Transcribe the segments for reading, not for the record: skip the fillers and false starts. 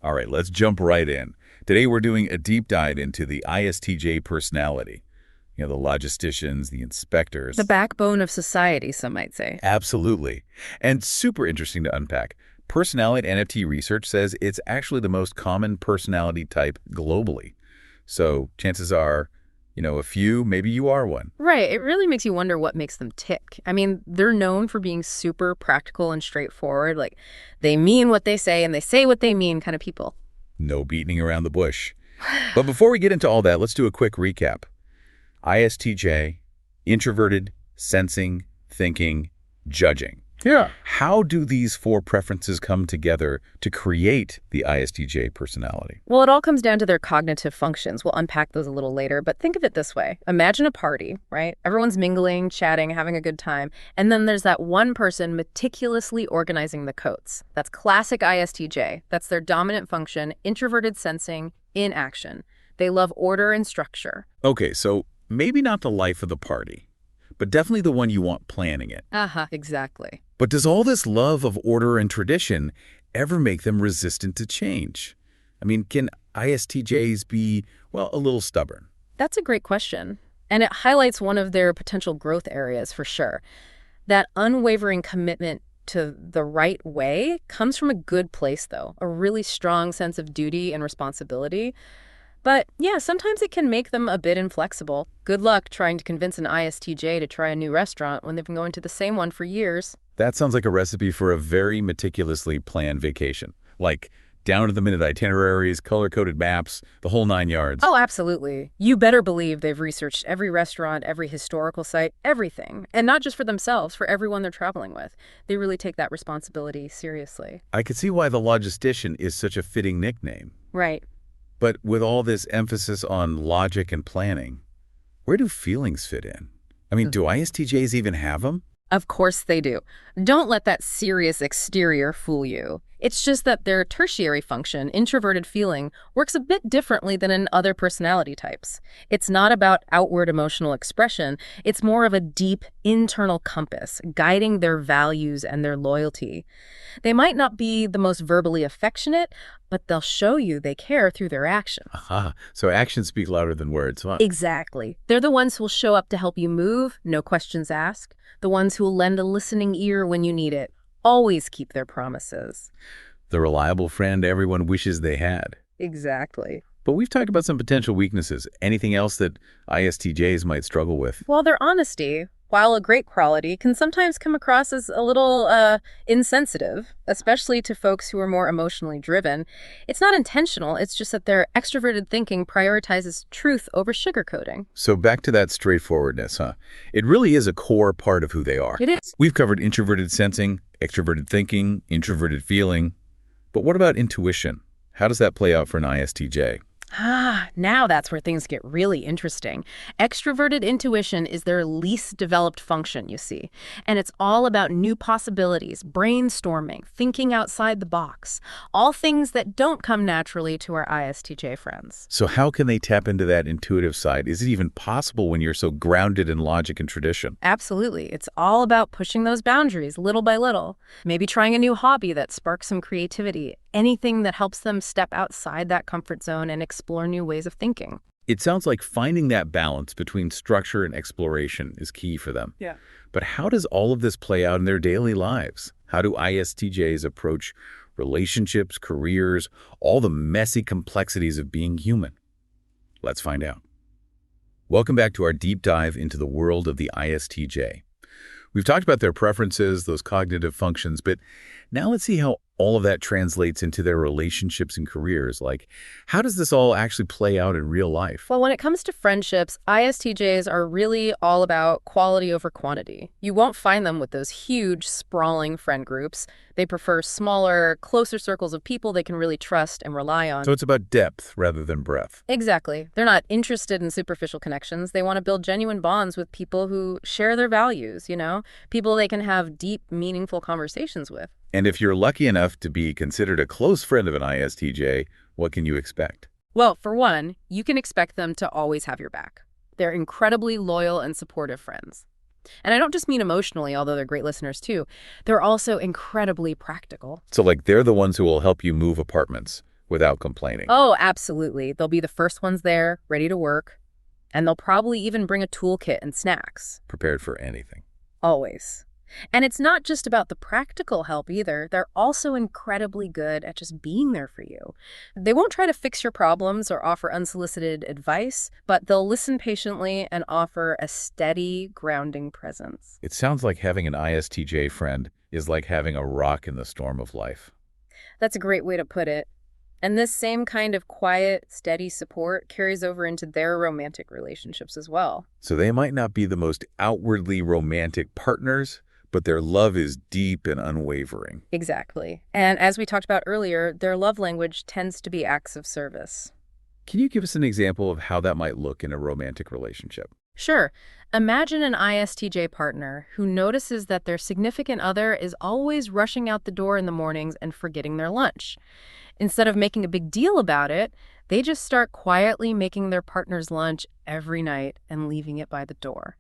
All right, let's jump right in. Today we're doing a deep dive into the ISTJ personality. The logisticians, the The inspectors. backbone of society, some might say. Absolutely. And super interesting to unpack. Personality NFT research says it's actually the most common personality type globally. So chances are, a few, maybe you are one. Right, it really makes you wonder what makes them tick. I mean, they're known for being super practical and straightforward. Like, they mean what they say and they say what they mean kind of people. No beating around the bush. But before we get into all that, let's do a quick recap. ISTJ, introverted, sensing, thinking, judging. Yeah. How do these four preferences come together to create the ISTJ personality? Well, it all comes down to their cognitive functions. We'll unpack those a little later, but think of it this way. Imagine a party, right? Everyone's mingling, chatting, having a good time, and then there's that one person meticulously organizing the coats. That's classic ISTJ. That's their dominant function, introverted sensing in action. They love order and structure. Okay, so maybe not the life of the party, but definitely the one you want planning it. Exactly. But does all this love of order and tradition ever make them resistant to change? I mean, can ISTJs be, a little stubborn? That's a great question. And it highlights one of their potential growth areas for sure. That unwavering commitment to the right way comes from a good place, though, a really strong sense of duty and responsibility. But yeah, sometimes it can make them a bit inflexible. Good luck trying to convince an ISTJ to try a new restaurant when they've been going to the same one for years. That sounds like a recipe for a very meticulously planned vacation. Like down-to-the-minute itineraries, color-coded maps, the whole 9 yards. Oh, absolutely. You better believe they've researched every restaurant, every historical site, everything. And not just for themselves, for everyone they're traveling with. They really take that responsibility seriously. I could see why the Logistician is such a fitting nickname. Right. But with all this emphasis on logic and planning, where do feelings fit in? I mean, do ISTJs even have them? Of course they do. Don't let that serious exterior fool you. It's just that their tertiary function, introverted feeling, works a bit differently than in other personality types. It's not about outward emotional expression. It's more of a deep internal compass, guiding their values and their loyalty. They might not be the most verbally affectionate, but they'll show you they care through their actions. Aha, so actions speak louder than words, huh? Exactly. They're the ones who will show up to help you move, no questions asked. The ones who will lend a listening ear when you need it. Always keep their promises. The reliable friend everyone wishes they had. Exactly. But we've talked about some potential weaknesses. Anything else that ISTJs might struggle with? Well, their honesty, while a great quality, can sometimes come across as a little insensitive, especially to folks who are more emotionally driven. It's not intentional, it's just that their extroverted thinking prioritizes truth over sugarcoating. So back to that straightforwardness, huh? It really is a core part of who they are. It is. We've covered introverted sensing, extroverted thinking, introverted feeling. But what about intuition? How does that play out for an ISTJ? Now that's where things get really interesting. Extroverted intuition is their least developed function, you see. And it's all about new possibilities, brainstorming, thinking outside the box. All things that don't come naturally to our ISTJ friends. So how can they tap into that intuitive side? Is it even possible when you're so grounded in logic and tradition? Absolutely. It's all about pushing those boundaries little by little. Maybe trying a new hobby that sparks some creativity. Anything that helps them step outside that comfort zone and explore new ways of thinking. It sounds like finding that balance between structure and exploration is key for them. Yeah. But how does all of this play out in their daily lives? How do ISTJs approach relationships, careers, all the messy complexities of being human? Let's find out. Welcome back to our deep dive into the world of the ISTJ. We've talked about their preferences, those cognitive functions, but now let's see how all of that translates into their relationships and careers. Like, how does this all actually play out in real life? Well, when it comes to friendships, ISTJs are really all about quality over quantity. You won't find them with those huge, sprawling friend groups. They prefer smaller, closer circles of people they can really trust and rely on. So it's about depth rather than breadth. Exactly. They're not interested in superficial connections. They want to build genuine bonds with people who share their values, people they can have deep, meaningful conversations with. And if you're lucky enough to be considered a close friend of an ISTJ, what can you expect? Well, for one, you can expect them to always have your back. They're incredibly loyal and supportive friends. And I don't just mean emotionally, although they're great listeners too. They're also incredibly practical. So like they're the ones who will help you move apartments without complaining. Oh, absolutely. They'll be the first ones there, ready to work, and they'll probably even bring a toolkit and snacks. Prepared for anything. Always. And it's not just about the practical help either. They're also incredibly good at just being there for you. They won't try to fix your problems or offer unsolicited advice, but they'll listen patiently and offer a steady, grounding presence. It sounds like having an ISTJ friend is like having a rock in the storm of life. That's a great way to put it. And this same kind of quiet, steady support carries over into their romantic relationships as well. So they might not be the most outwardly romantic partners, but their love is deep and unwavering. Exactly. And as we talked about earlier, their love language tends to be acts of service. Can you give us an example of how that might look in a romantic relationship? Sure. Imagine an ISTJ partner who notices that their significant other is always rushing out the door in the mornings and forgetting their lunch. Instead of making a big deal about it, they just start quietly making their partner's lunch every night and leaving it by the door.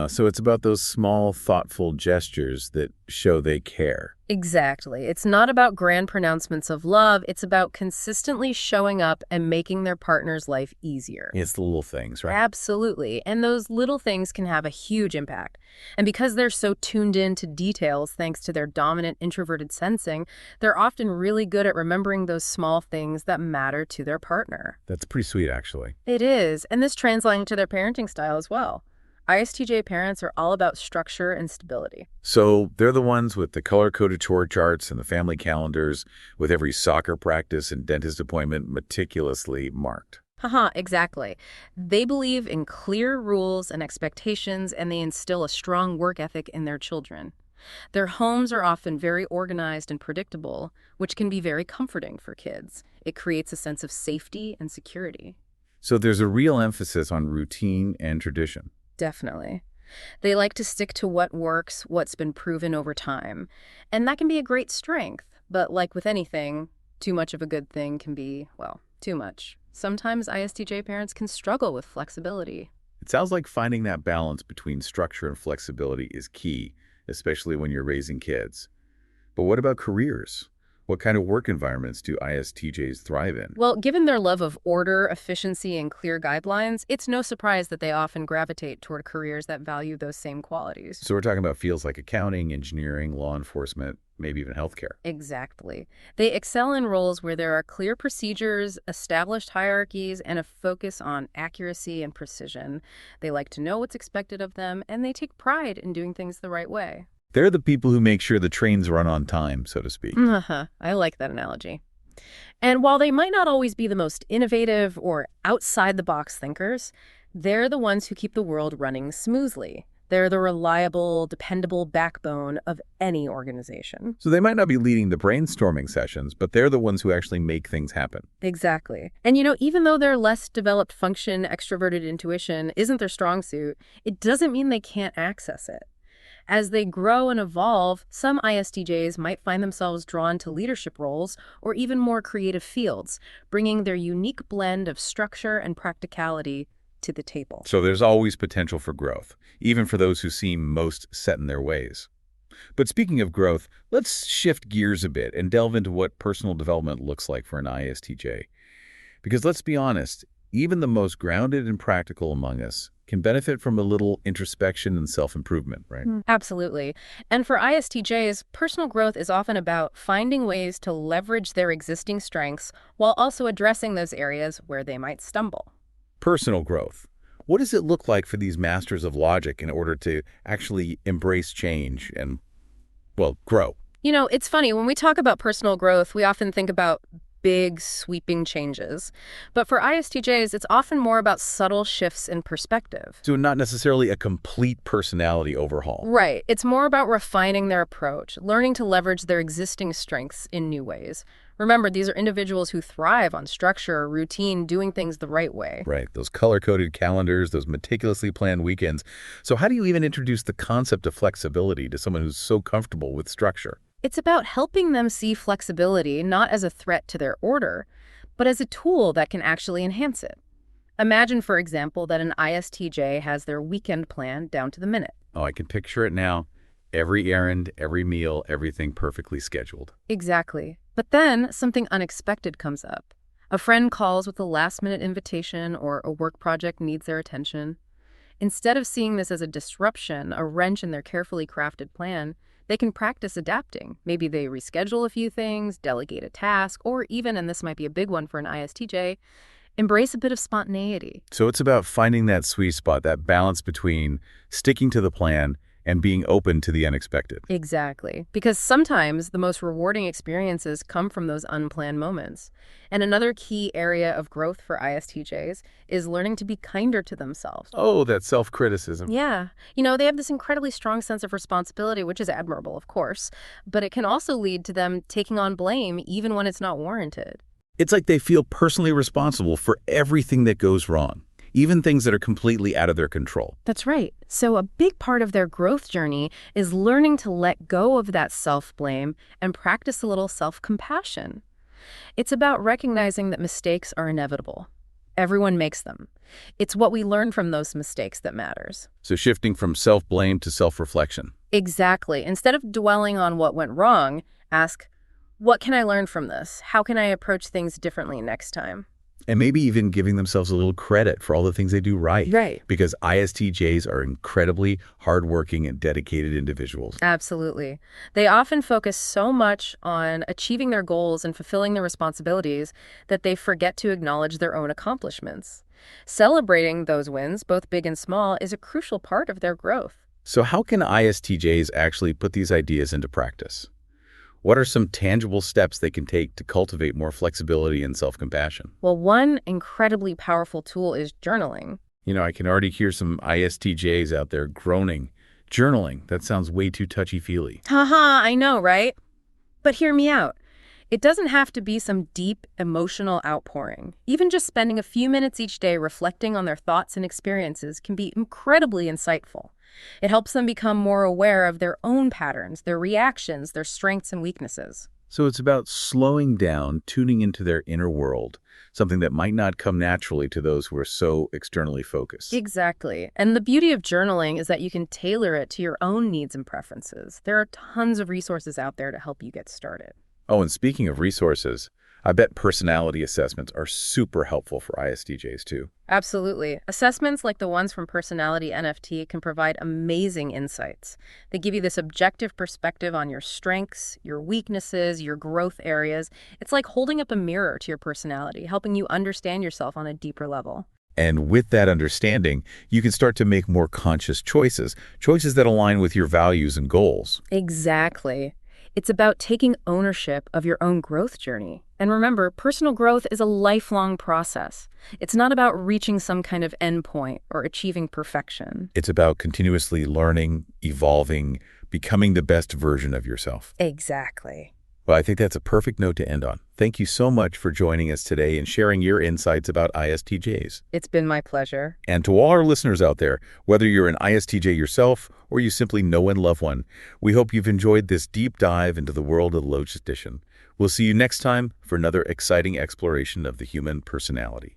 So it's about those small, thoughtful gestures that show they care. Exactly. It's not about grand pronouncements of love. It's about consistently showing up and making their partner's life easier. It's the little things, right? Absolutely. And those little things can have a huge impact. And because they're so tuned in to details thanks to their dominant introverted sensing, they're often really good at remembering those small things that matter to their partner. That's pretty sweet, actually. It is. And this translates to their parenting style as well. ISTJ parents are all about structure and stability. So they're the ones with the color-coded chore charts and the family calendars, with every soccer practice and dentist appointment meticulously marked. Haha, exactly. They believe in clear rules and expectations, and they instill a strong work ethic in their children. Their homes are often very organized and predictable, which can be very comforting for kids. It creates a sense of safety and security. So there's a real emphasis on routine and tradition. Definitely. They like to stick to what works, what's been proven over time. And that can be a great strength. But like with anything, too much of a good thing can be, well, too much. Sometimes ISTJ parents can struggle with flexibility. It sounds like finding that balance between structure and flexibility is key, especially when you're raising kids. But what about careers? What kind of work environments do ISTJs thrive in? Well, given their love of order, efficiency, and clear guidelines, it's no surprise that they often gravitate toward careers that value those same qualities. So we're talking about fields like accounting, engineering, law enforcement, maybe even healthcare. Exactly. They excel in roles where there are clear procedures, established hierarchies, and a focus on accuracy and precision. They like to know what's expected of them, and they take pride in doing things the right way. They're the people who make sure the trains run on time, so to speak. I like that analogy. And while they might not always be the most innovative or outside-the-box thinkers, they're the ones who keep the world running smoothly. They're the reliable, dependable backbone of any organization. So they might not be leading the brainstorming sessions, but they're the ones who actually make things happen. Exactly. And even though their less developed function, extroverted intuition isn't their strong suit, it doesn't mean they can't access it. As they grow and evolve, some ISTJs might find themselves drawn to leadership roles or even more creative fields, bringing their unique blend of structure and practicality to the table. So there's always potential for growth, even for those who seem most set in their ways. But speaking of growth, let's shift gears a bit and delve into what personal development looks like for an ISTJ. Because let's be honest, even the most grounded and practical among us can benefit from a little introspection and self-improvement, right? Absolutely. And for ISTJs, personal growth is often about finding ways to leverage their existing strengths while also addressing those areas where they might stumble. Personal growth. What does it look like for these masters of logic in order to actually embrace change and, well, grow? It's funny, when we talk about personal growth, we often think about big, sweeping changes. But for ISTJs, it's often more about subtle shifts in perspective. So not necessarily a complete personality overhaul. Right. It's more about refining their approach, learning to leverage their existing strengths in new ways. Remember, these are individuals who thrive on structure, routine, doing things the right way. Right. Those color-coded calendars, those meticulously planned weekends. So how do you even introduce the concept of flexibility to someone who's so comfortable with structure? It's about helping them see flexibility not as a threat to their order, but as a tool that can actually enhance it. Imagine, for example, that an ISTJ has their weekend plan down to the minute. Oh, I can picture it now. Every errand, every meal, everything perfectly scheduled. Exactly. But then something unexpected comes up. A friend calls with a last-minute invitation or a work project needs their attention. Instead of seeing this as a disruption, a wrench in their carefully crafted plan, they can practice adapting. Maybe they reschedule a few things, delegate a task, or even, and this might be a big one for an ISTJ, embrace a bit of spontaneity. So it's about finding that sweet spot, that balance between sticking to the plan and being open to the unexpected. Exactly. Because sometimes the most rewarding experiences come from those unplanned moments. And another key area of growth for ISTJs is learning to be kinder to themselves. Oh, that self-criticism. Yeah. They have this incredibly strong sense of responsibility, which is admirable, of course, but it can also lead to them taking on blame even when it's not warranted. It's like they feel personally responsible for everything that goes wrong, even things that are completely out of their control. That's right. So a big part of their growth journey is learning to let go of that self-blame and practice a little self-compassion. It's about recognizing that mistakes are inevitable. Everyone makes them. It's what we learn from those mistakes that matters. So shifting from self-blame to self-reflection. Exactly. Instead of dwelling on what went wrong, ask, what can I learn from this? How can I approach things differently next time? And maybe even giving themselves a little credit for all the things they do right. Right. Because ISTJs are incredibly hardworking and dedicated individuals. Absolutely. They often focus so much on achieving their goals and fulfilling their responsibilities that they forget to acknowledge their own accomplishments. Celebrating those wins, both big and small, is a crucial part of their growth. So how can ISTJs actually put these ideas into practice? What are some tangible steps they can take to cultivate more flexibility and self-compassion? Well, one incredibly powerful tool is journaling. I can already hear some ISTJs out there groaning. Journaling, that sounds way too touchy-feely. Haha, I know, right? But hear me out. It doesn't have to be some deep emotional outpouring. Even just spending a few minutes each day reflecting on their thoughts and experiences can be incredibly insightful. It helps them become more aware of their own patterns, their reactions, their strengths and weaknesses. So it's about slowing down, tuning into their inner world, something that might not come naturally to those who are so externally focused. Exactly. And the beauty of journaling is that you can tailor it to your own needs and preferences. There are tons of resources out there to help you get started. Oh, and speaking of resources, I bet personality assessments are super helpful for ISTJs too. Absolutely. Assessments like the ones from Personality NFT can provide amazing insights. They give you this objective perspective on your strengths, your weaknesses, your growth areas. It's like holding up a mirror to your personality, helping you understand yourself on a deeper level. And with that understanding, you can start to make more conscious choices that align with your values and goals. Exactly. It's about taking ownership of your own growth journey. And remember, personal growth is a lifelong process. It's not about reaching some kind of endpoint or achieving perfection. It's about continuously learning, evolving, becoming the best version of yourself. Exactly. Well, I think that's a perfect note to end on. Thank you so much for joining us today and sharing your insights about ISTJs. It's been my pleasure. And to all our listeners out there, whether you're an ISTJ yourself or you simply know and love one, we hope you've enjoyed this deep dive into the world of the Logistician. We'll see you next time for another exciting exploration of the human personality.